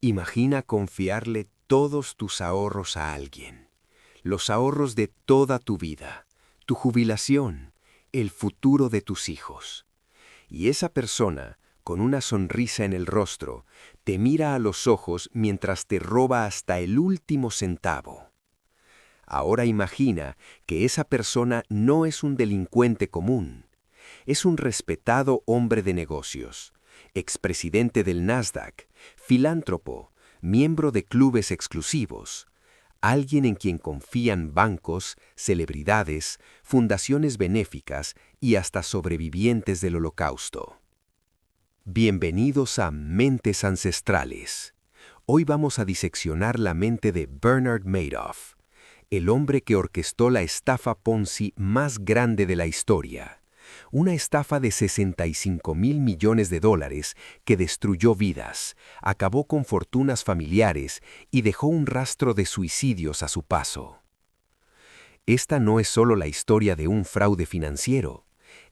Imagina confiarle todos tus ahorros a alguien, los ahorros de toda tu vida, tu jubilación, el futuro de tus hijos. Y esa persona, con una sonrisa en el rostro, te mira a los ojos mientras te roba hasta el último centavo. Ahora imagina que esa persona no es un delincuente común. Es un respetado hombre de negocios, expresidente del Nasdaq, filántropo, miembro de clubes exclusivos, alguien en quien confían bancos, celebridades, fundaciones benéficas y hasta sobrevivientes del Holocausto. Bienvenidos a Mentes Ancestrales. Hoy vamos a diseccionar la mente de Bernard Madoff, el hombre que orquestó la estafa Ponzi más grande de la historia. Una estafa de $65 mil millones que destruyó vidas, acabó con fortunas familiares y dejó un rastro de suicidios a su paso. Esta no es solo la historia de un fraude financiero,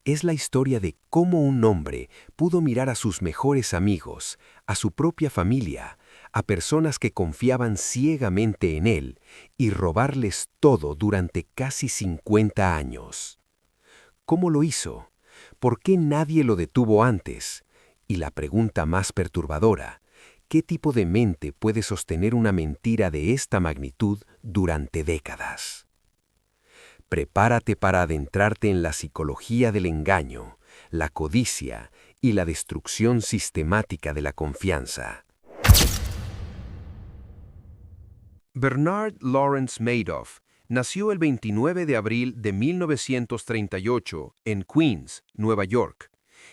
es la historia de cómo un hombre pudo mirar a sus mejores amigos, a su propia familia, a personas que confiaban ciegamente en él y robarles todo durante casi 50 años. ¿Cómo lo hizo? ¿Por qué nadie lo detuvo antes? Y la pregunta más perturbadora, ¿qué tipo de mente puede sostener una mentira de esta magnitud durante décadas? Prepárate para adentrarte en la psicología del engaño, la codicia y la destrucción sistemática de la confianza. Bernard Lawrence Madoff nació el 29 de abril de 1938 en Queens, Nueva York,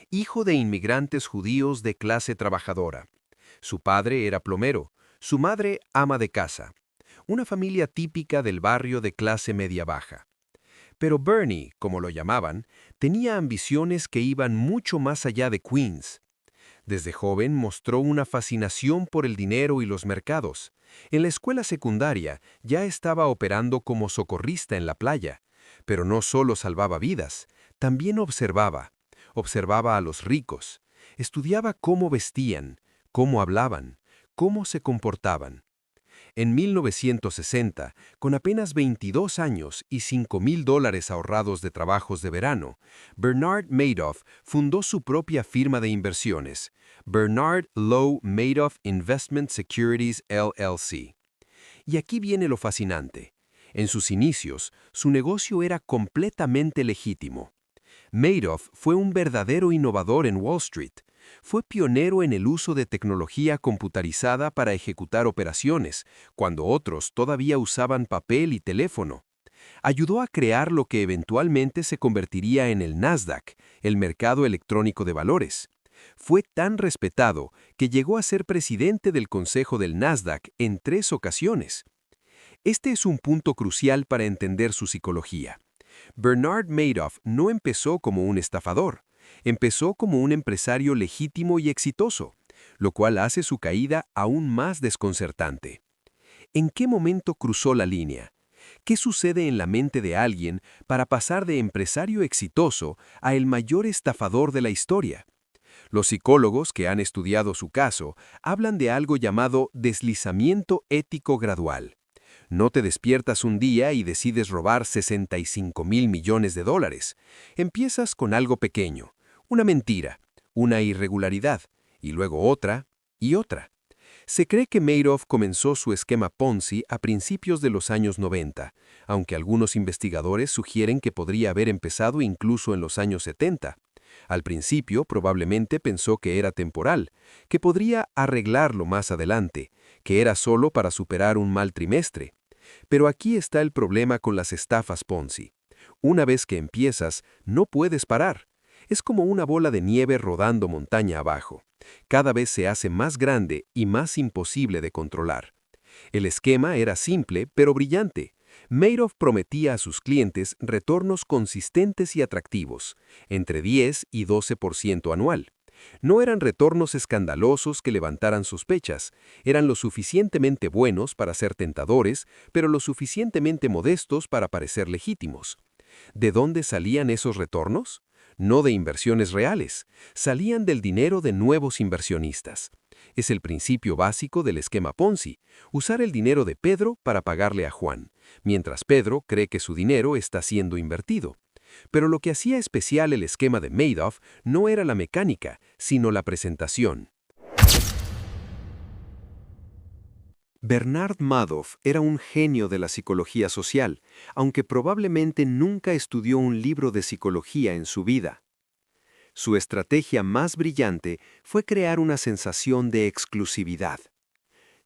hijo de inmigrantes judíos de clase trabajadora. Su padre era plomero, su madre ama de casa, una familia típica del barrio de clase media-baja. Pero Bernie, como lo llamaban, tenía ambiciones que iban mucho más allá de Queens. Desde joven mostró una fascinación por el dinero y los mercados. En la escuela secundaria ya estaba operando como socorrista en la playa, pero no solo salvaba vidas, también observaba a los ricos, estudiaba cómo vestían, cómo hablaban, cómo se comportaban. En 1960, con apenas 22 años y $5,000 ahorrados de trabajos de verano, Bernard Madoff fundó su propia firma de inversiones, Bernard Lowe Madoff Investment Securities LLC. Y aquí viene lo fascinante. En sus inicios, su negocio era completamente legítimo. Madoff fue un verdadero innovador en Wall Street. Fue pionero en el uso de tecnología computarizada para ejecutar operaciones, cuando otros todavía usaban papel y teléfono. Ayudó a crear lo que eventualmente se convertiría en el Nasdaq, el mercado electrónico de valores. Fue tan respetado que llegó a ser presidente del consejo del Nasdaq en 3 ocasiones. Este es un punto crucial para entender su psicología. Bernard Madoff no empezó como un estafador, empezó como un empresario legítimo y exitoso, lo cual hace su caída aún más desconcertante. ¿En qué momento cruzó la línea? ¿Qué sucede en la mente de alguien para pasar de empresario exitoso a el mayor estafador de la historia? Los psicólogos que han estudiado su caso hablan de algo llamado deslizamiento ético gradual. No te despiertas un día y decides robar $65 mil millones. Empiezas con algo pequeño, una mentira, una irregularidad, y luego otra y otra. Se cree que Madoff comenzó su esquema Ponzi a principios de los años 90, aunque algunos investigadores sugieren que podría haber empezado incluso en los años 70. Al principio probablemente pensó que era temporal, que podría arreglarlo más adelante, que era solo para superar un mal trimestre. Pero aquí está el problema con las estafas Ponzi. Una vez que empiezas, no puedes parar. Es como una bola de nieve rodando montaña abajo. Cada vez se hace más grande y más imposible de controlar. El esquema era simple, pero brillante. Madoff prometía a sus clientes retornos consistentes y atractivos, entre 10 y 12% anual. No eran retornos escandalosos que levantaran sospechas, eran lo suficientemente buenos para ser tentadores, pero lo suficientemente modestos para parecer legítimos. ¿De dónde salían esos retornos? No de inversiones reales, salían del dinero de nuevos inversionistas. Es el principio básico del esquema Ponzi, usar el dinero de Pedro para pagarle a Juan, mientras Pedro cree que su dinero está siendo invertido. Pero lo que hacía especial el esquema de Madoff no era la mecánica, sino la presentación. Bernard Madoff era un genio de la psicología social, aunque probablemente nunca estudió un libro de psicología en su vida. Su estrategia más brillante fue crear una sensación de exclusividad.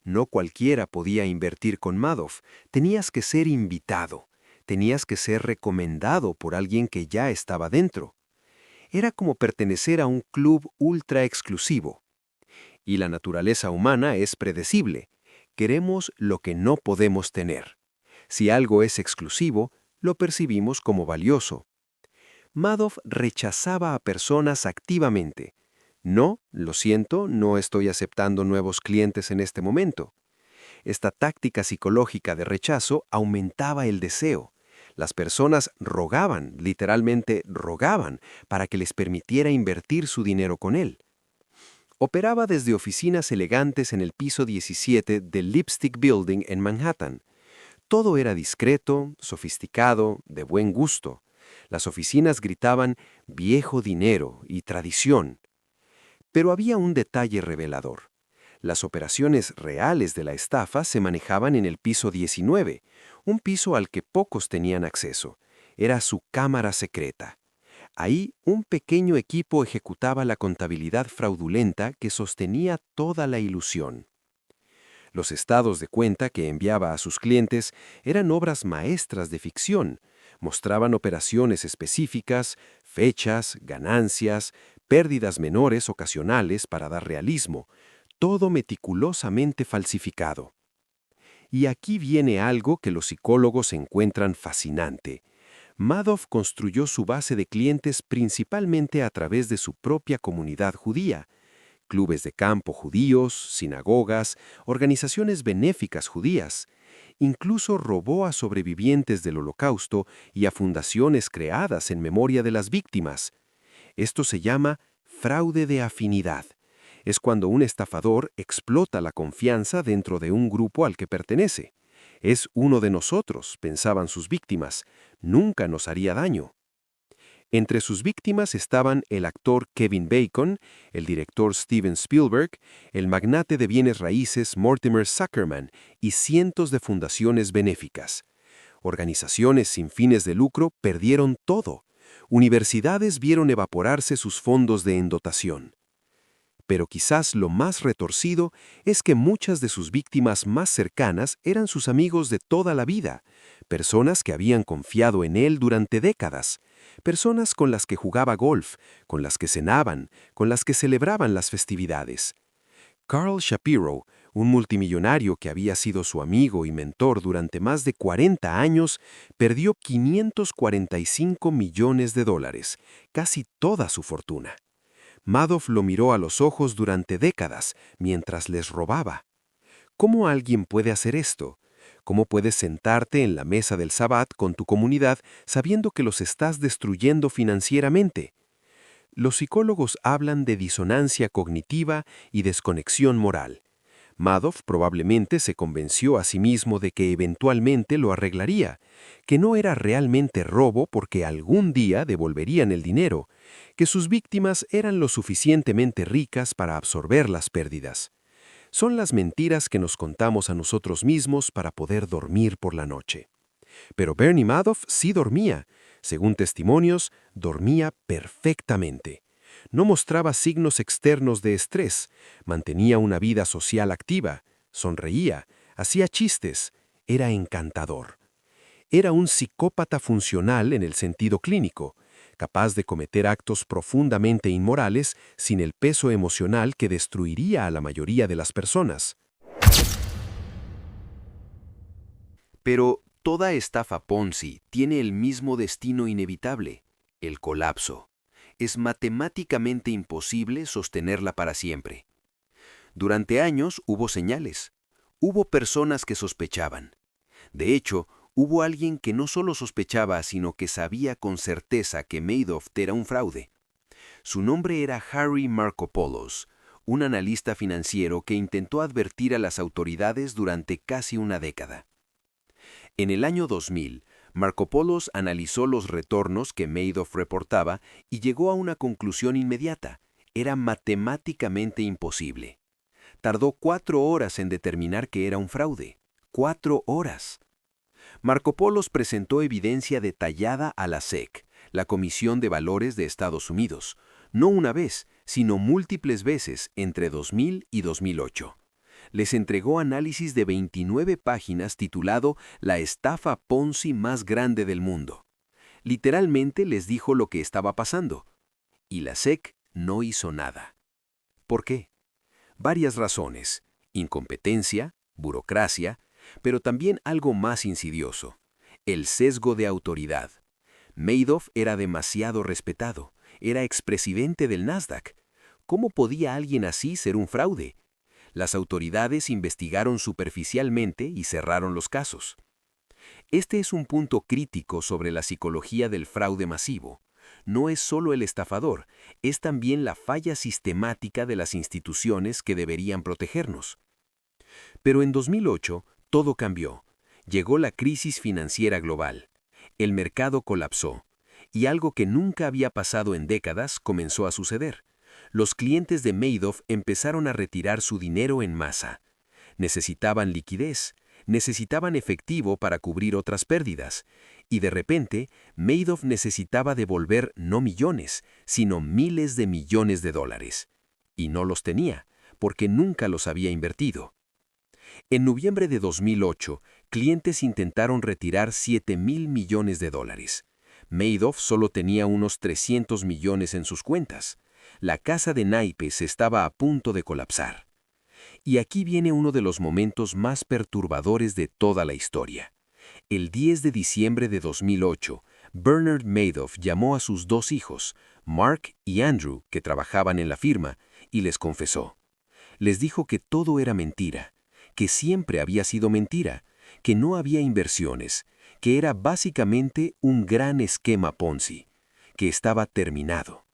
No cualquiera podía invertir con Madoff, tenías que ser invitado, tenías que ser recomendado por alguien que ya estaba dentro. Era como pertenecer a un club ultra exclusivo. Y la naturaleza humana es predecible. Queremos lo que no podemos tener. Si algo es exclusivo, lo percibimos como valioso. Madoff rechazaba a personas activamente. No, lo siento, no estoy aceptando nuevos clientes en este momento. Esta táctica psicológica de rechazo aumentaba el deseo. Las personas rogaban, literalmente rogaban, para que les permitiera invertir su dinero con él. Operaba desde oficinas elegantes en el piso 17 del Lipstick Building en Manhattan. Todo era discreto, sofisticado, de buen gusto. Las oficinas gritaban viejo dinero y tradición. Pero había un detalle revelador. Las operaciones reales de la estafa se manejaban en el piso 19, un piso al que pocos tenían acceso. Era su cámara secreta. Ahí un pequeño equipo ejecutaba la contabilidad fraudulenta que sostenía toda la ilusión. Los estados de cuenta que enviaba a sus clientes eran obras maestras de ficción. Mostraban operaciones específicas, fechas, ganancias, pérdidas menores ocasionales para dar realismo, todo meticulosamente falsificado. Y aquí viene algo que los psicólogos encuentran fascinante. Madoff construyó su base de clientes principalmente a través de su propia comunidad judía, clubes de campo judíos, sinagogas, organizaciones benéficas judías. Incluso robó a sobrevivientes del Holocausto y a fundaciones creadas en memoria de las víctimas. Esto se llama fraude de afinidad. Es cuando un estafador explota la confianza dentro de un grupo al que pertenece. Es uno de nosotros, pensaban sus víctimas, nunca nos haría daño. Entre sus víctimas estaban el actor Kevin Bacon, el director Steven Spielberg, el magnate de bienes raíces Mortimer Zuckerman y cientos de fundaciones benéficas. Organizaciones sin fines de lucro perdieron todo. Universidades vieron evaporarse sus fondos de endotación. Pero quizás lo más retorcido es que muchas de sus víctimas más cercanas eran sus amigos de toda la vida, personas que habían confiado en él durante décadas, personas con las que jugaba golf, con las que cenaban, con las que celebraban las festividades. Carl Shapiro, un multimillonario que había sido su amigo y mentor durante más de 40 años, perdió $545 millones, casi toda su fortuna. Madoff lo miró a los ojos durante décadas, mientras les robaba. ¿Cómo alguien puede hacer esto? ¿Cómo puedes sentarte en la mesa del Sabbat con tu comunidad sabiendo que los estás destruyendo financieramente? Los psicólogos hablan de disonancia cognitiva y desconexión moral. Madoff probablemente se convenció a sí mismo de que eventualmente lo arreglaría, que no era realmente robo porque algún día devolverían el dinero, que sus víctimas eran lo suficientemente ricas para absorber las pérdidas. Son las mentiras que nos contamos a nosotros mismos para poder dormir por la noche. Pero Bernie Madoff sí dormía. Según testimonios, dormía perfectamente. No mostraba signos externos de estrés, mantenía una vida social activa, sonreía, hacía chistes, era encantador. Era un psicópata funcional en el sentido clínico, capaz de cometer actos profundamente inmorales sin el peso emocional que destruiría a la mayoría de las personas. Pero toda estafa Ponzi tiene el mismo destino inevitable, el colapso. Es matemáticamente imposible sostenerla para siempre. Durante años hubo señales. Hubo personas que sospechaban. De hecho, hubo alguien que no solo sospechaba, sino que sabía con certeza que Madoff era un fraude. Su nombre era Harry Markopolos, un analista financiero que intentó advertir a las autoridades durante casi una década. En el año 2000, Markopoulos analizó los retornos que Madoff reportaba y llegó a una conclusión inmediata: era matemáticamente imposible. Tardó 4 horas en determinar que era un fraude. 4 horas. Markopoulos presentó evidencia detallada a la SEC, la Comisión de Valores de Estados Unidos, no una vez, sino múltiples veces entre 2000 y 2008. Les entregó análisis de 29 páginas titulado La estafa Ponzi más grande del mundo. Literalmente les dijo lo que estaba pasando. Y la SEC no hizo nada. ¿Por qué? Varias razones: incompetencia, burocracia, pero también algo más insidioso: el sesgo de autoridad. Madoff era demasiado respetado, era expresidente del Nasdaq. ¿Cómo podía alguien así ser un fraude? Las autoridades investigaron superficialmente y cerraron los casos. Este es un punto crítico sobre la psicología del fraude masivo. No es solo el estafador, es también la falla sistemática de las instituciones que deberían protegernos. Pero en 2008, todo cambió. Llegó la crisis financiera global. El mercado colapsó. Y algo que nunca había pasado en décadas comenzó a suceder. Los clientes de Madoff empezaron a retirar su dinero en masa. Necesitaban liquidez, necesitaban efectivo para cubrir otras pérdidas. Y de repente, Madoff necesitaba devolver no millones, sino miles de millones de dólares. Y no los tenía, porque nunca los había invertido. En noviembre de 2008, clientes intentaron retirar 7.000 millones de dólares. Madoff solo tenía unos 300 millones en sus cuentas. La casa de naipes estaba a punto de colapsar. Y aquí viene uno de los momentos más perturbadores de toda la historia. El 10 de diciembre de 2008, Bernard Madoff llamó a sus 2 hijos, Mark y Andrew, que trabajaban en la firma, y les confesó. Les dijo que todo era mentira, que siempre había sido mentira, que no había inversiones, que era básicamente un gran esquema Ponzi, que estaba terminado.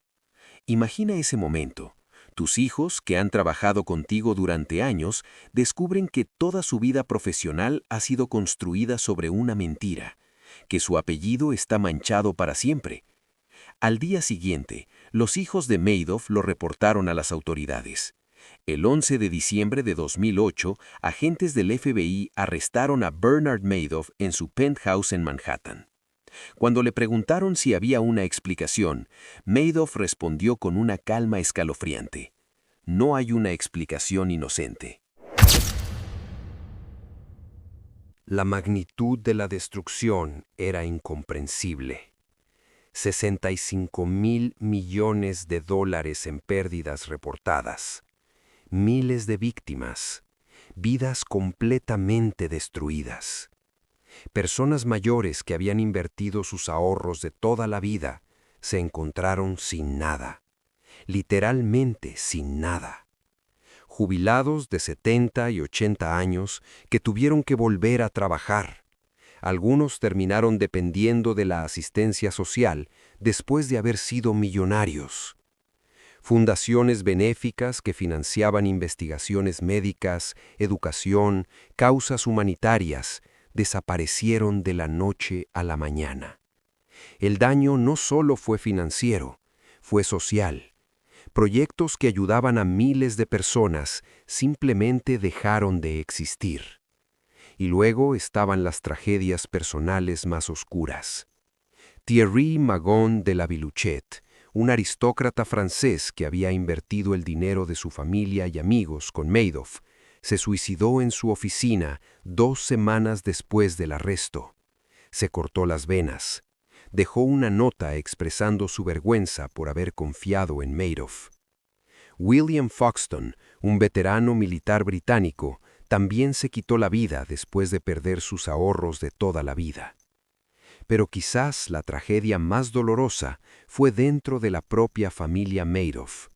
Imagina ese momento. Tus hijos, que han trabajado contigo durante años, descubren que toda su vida profesional ha sido construida sobre una mentira, que su apellido está manchado para siempre. Al día siguiente, los hijos de Madoff lo reportaron a las autoridades. El 11 de diciembre de 2008, agentes del FBI arrestaron a Bernard Madoff en su penthouse en Manhattan. Cuando le preguntaron si había una explicación, Madoff respondió con una calma escalofriante: no hay una explicación inocente. La magnitud de la destrucción era incomprensible. 65.000 millones de dólares en pérdidas reportadas. Miles de víctimas. Vidas completamente destruidas. Personas mayores que habían invertido sus ahorros de toda la vida se encontraron sin nada. Literalmente sin nada. Jubilados de 70 y 80 años que tuvieron que volver a trabajar. Algunos terminaron dependiendo de la asistencia social después de haber sido millonarios. Fundaciones benéficas que financiaban investigaciones médicas, educación, causas humanitarias, desaparecieron de la noche a la mañana. El daño no solo fue financiero, fue social. Proyectos que ayudaban a miles de personas simplemente dejaron de existir. Y luego estaban las tragedias personales más oscuras. Thierry Magon de la Villechette, un aristócrata francés que había invertido el dinero de su familia y amigos con Madoff, se suicidó en su oficina 2 semanas después del arresto. Se cortó las venas. Dejó una nota expresando su vergüenza por haber confiado en Madoff. William Foxton, un veterano militar británico, también se quitó la vida después de perder sus ahorros de toda la vida. Pero quizás la tragedia más dolorosa fue dentro de la propia familia Madoff.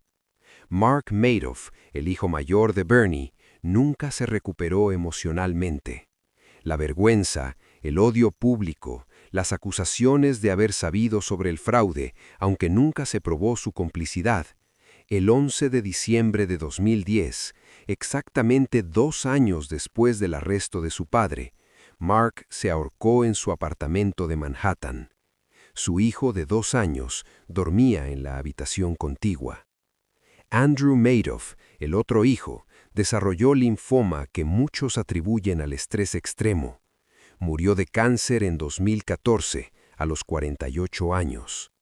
Mark Madoff, el hijo mayor de Bernie, nunca se recuperó emocionalmente. La vergüenza, el odio público, las acusaciones de haber sabido sobre el fraude, aunque nunca se probó su complicidad, El 11 de diciembre de 2010, exactamente 2 años después del arresto de su padre, Mark se ahorcó en su apartamento de Manhattan. Su hijo de 2 años dormía en la habitación contigua. Andrew Madoff, el otro hijo, desarrolló linfoma que muchos atribuyen al estrés extremo. Murió de cáncer en 2014, a los 48 años.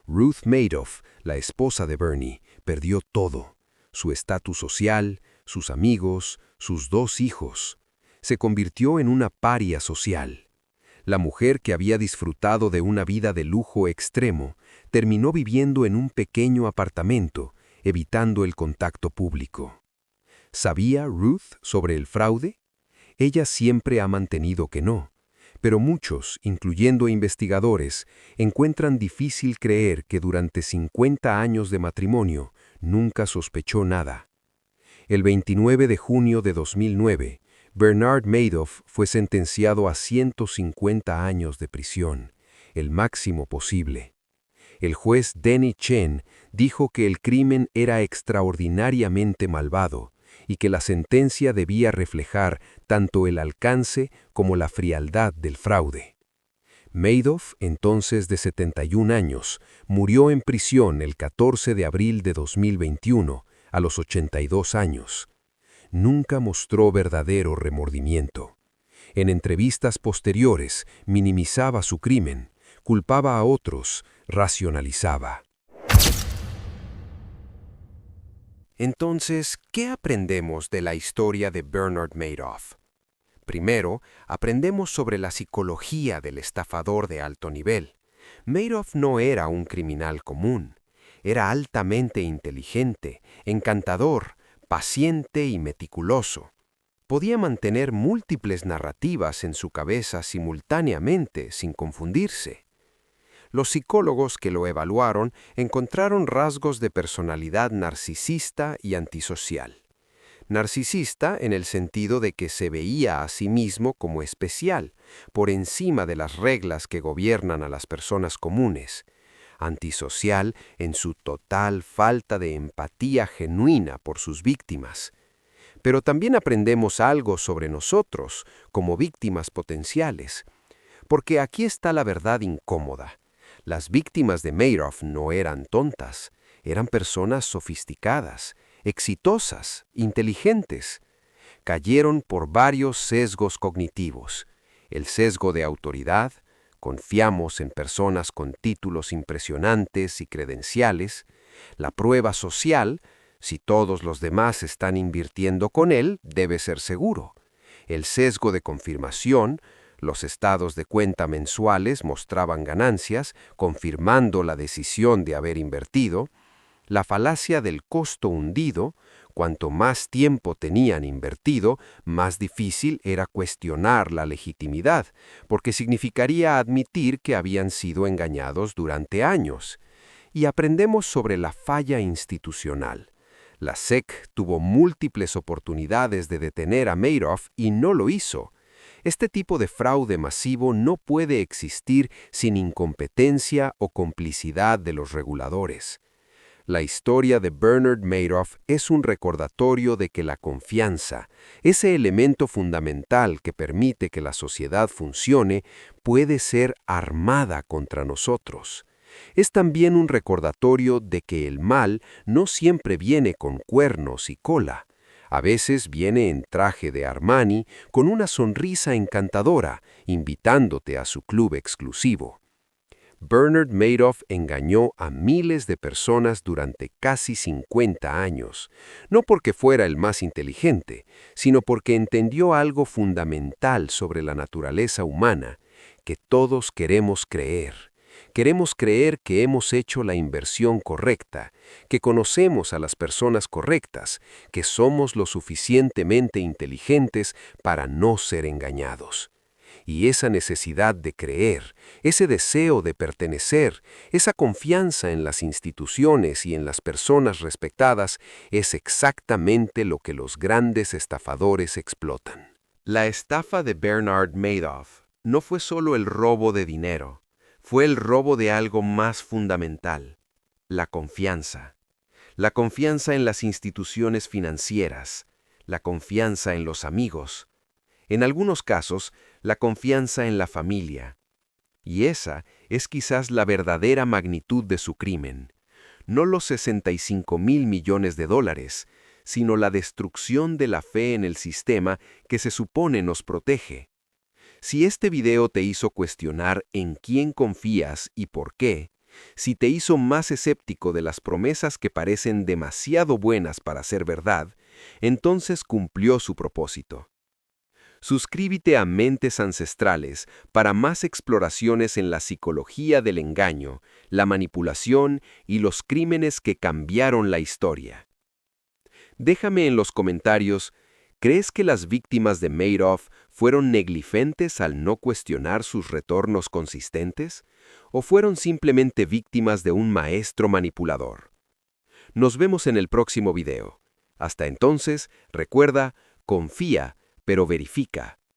Ruth Madoff, la esposa de Bernie, perdió todo: su estatus social, sus amigos, sus 2 hijos. Se convirtió en una paria social. La mujer que había disfrutado de una vida de lujo extremo terminó viviendo en un pequeño apartamento, evitando el contacto público. ¿Sabía Ruth sobre el fraude? Ella siempre ha mantenido que no, pero muchos, incluyendo investigadores, encuentran difícil creer que durante 50 años de matrimonio nunca sospechó nada. El 29 de junio de 2009, Bernard Madoff fue sentenciado a 150 años de prisión, el máximo posible. El juez Denny Chen dijo que el crimen era extraordinariamente malvado y que la sentencia debía reflejar tanto el alcance como la frialdad del fraude. Madoff, entonces de 71 años, murió en prisión el 14 de abril de 2021, a los 82 años. Nunca mostró verdadero remordimiento. En entrevistas posteriores, minimizaba su crimen, culpaba a otros, racionalizaba. Entonces, ¿qué aprendemos de la historia de Bernard Madoff? Primero, aprendemos sobre la psicología del estafador de alto nivel. Madoff no era un criminal común. Era altamente inteligente, encantador, paciente y meticuloso. Podía mantener múltiples narrativas en su cabeza simultáneamente sin confundirse. Los psicólogos que lo evaluaron encontraron rasgos de personalidad narcisista y antisocial. Narcisista en el sentido de que se veía a sí mismo como especial, por encima de las reglas que gobiernan a las personas comunes. Antisocial en su total falta de empatía genuina por sus víctimas. Pero también aprendemos algo sobre nosotros como víctimas potenciales. Porque aquí está la verdad incómoda. Las víctimas de Madoff no eran tontas, eran personas sofisticadas, exitosas, inteligentes. Cayeron por varios sesgos cognitivos. El sesgo de autoridad, confiamos en personas con títulos impresionantes y credenciales. La prueba social, si todos los demás están invirtiendo con él, debe ser seguro. El sesgo de confirmación, los estados de cuenta mensuales mostraban ganancias, confirmando la decisión de haber invertido. La falacia del costo hundido, cuanto más tiempo tenían invertido, más difícil era cuestionar la legitimidad, porque significaría admitir que habían sido engañados durante años. Y aprendemos sobre la falla institucional. La SEC tuvo múltiples oportunidades de detener a Madoff y no lo hizo. Este tipo de fraude masivo no puede existir sin incompetencia o complicidad de los reguladores. La historia de Bernard Madoff es un recordatorio de que la confianza, ese elemento fundamental que permite que la sociedad funcione, puede ser armada contra nosotros. Es también un recordatorio de que el mal no siempre viene con cuernos y cola. A veces viene en traje de Armani, con una sonrisa encantadora, invitándote a su club exclusivo. Bernard Madoff engañó a miles de personas durante casi 50 años, no porque fuera el más inteligente, sino porque entendió algo fundamental sobre la naturaleza humana, que todos queremos creer. Queremos creer que hemos hecho la inversión correcta, que conocemos a las personas correctas, que somos lo suficientemente inteligentes para no ser engañados. Y esa necesidad de creer, ese deseo de pertenecer, esa confianza en las instituciones y en las personas respetadas es exactamente lo que los grandes estafadores explotan. La estafa de Bernard Madoff no fue solo el robo de dinero, fue el robo de algo más fundamental: la confianza. la confianza en las instituciones financieras, la confianza en los amigos, en algunos casos, la confianza en la familia. Y esa es quizás la verdadera magnitud de su crimen. No los 65.000 millones de dólares, sino la destrucción de la fe en el sistema que se supone nos protege. Si este video te hizo cuestionar en quién confías y por qué, si te hizo más escéptico de las promesas que parecen demasiado buenas para ser verdad, entonces cumplió su propósito. Suscríbete a Mentes Ancestrales para más exploraciones en la psicología del engaño, la manipulación y los crímenes que cambiaron la historia. Déjame en los comentarios, ¿crees que las víctimas de Madoff fueron negligentes al no cuestionar sus retornos consistentes? ¿O fueron simplemente víctimas de un maestro manipulador? Nos vemos en el próximo video. Hasta entonces, recuerda, confía, pero verifica.